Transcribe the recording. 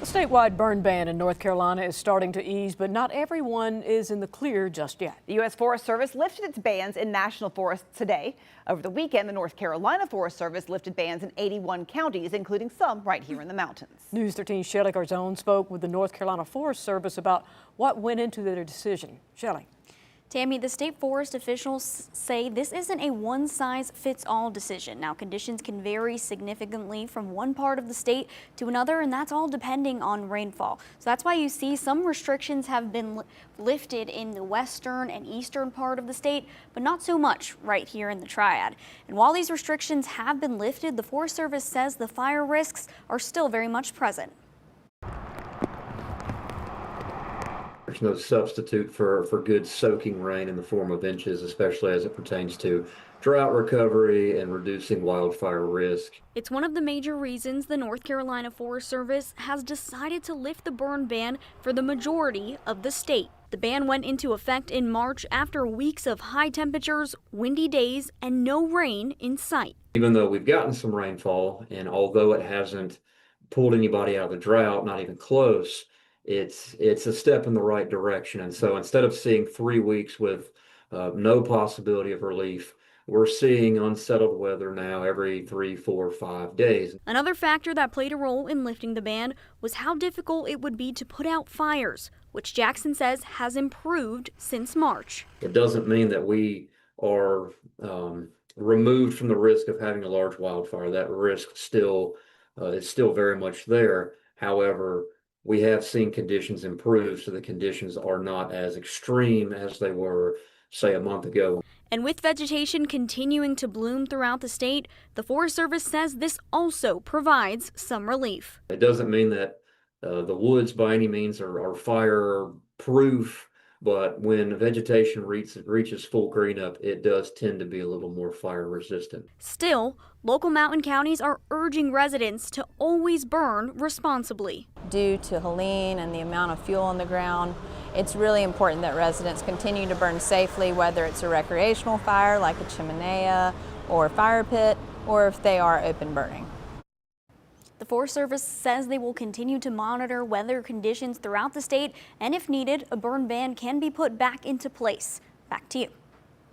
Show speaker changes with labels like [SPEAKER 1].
[SPEAKER 1] The statewide burn ban in North Carolina is starting to ease, but not everyone is in the clear just yet.
[SPEAKER 2] The U.S. Forest Service lifted its bans in national forests today. Over the weekend, the North Carolina Forest Service lifted bans in 81 counties, including some right here in the mountains.
[SPEAKER 1] News 13's Shelley Garzone spoke with the North Carolina Forest Service about what went into their decision. Shelley.
[SPEAKER 3] Tammy, the state forest officials say this isn't a one-size-fits-all decision. Now, conditions can vary significantly from one part of the state to another, and that's all depending on rainfall. So that's why you see some restrictions have been lifted in the western and eastern part of the state, but not so much right here in the Triad. And while these restrictions have been lifted, the Forest Service says the fire risks are still very much present.
[SPEAKER 4] There's no substitute for good soaking rain in the form of inches, especially as it pertains to drought recovery and reducing wildfire risk.
[SPEAKER 3] It's one of the major reasons the North Carolina Forest Service has decided to lift the burn ban for the majority of the state. The ban went into effect in March after weeks of high temperatures, windy days, and no rain in sight.
[SPEAKER 4] Even though we've gotten some rainfall, and although it hasn't pulled anybody out of the drought, not even close, it's a step in the right direction. And so instead of seeing 3 weeks with no possibility of relief, we're seeing unsettled weather now every 3, 4, 5 days.
[SPEAKER 3] Another factor that played a role in lifting the ban was how difficult it would be to put out fires, which Jackson says has improved since March.
[SPEAKER 4] It doesn't mean that we are removed from the risk of having a large wildfire. That risk still is still very much there. However, we have seen conditions improve, so the conditions are not as extreme as they were, say, a month ago.
[SPEAKER 3] And with vegetation continuing to bloom throughout the state, the Forest Service says this also provides some relief.
[SPEAKER 4] It doesn't mean that the woods by any means are fire-proof, but when vegetation reaches full green up, it does tend to be a little more fire-resistant.
[SPEAKER 3] Still, local mountain counties are urging residents to always burn responsibly.
[SPEAKER 5] Due to Helene and the amount of fuel on the ground, it's really important that residents continue to burn safely, whether it's a recreational fire like a chimenea or a fire pit, or if they are open burning.
[SPEAKER 3] The Forest Service says they will continue to monitor weather conditions throughout the state, and if needed, a burn ban can be put back into place. Back to you.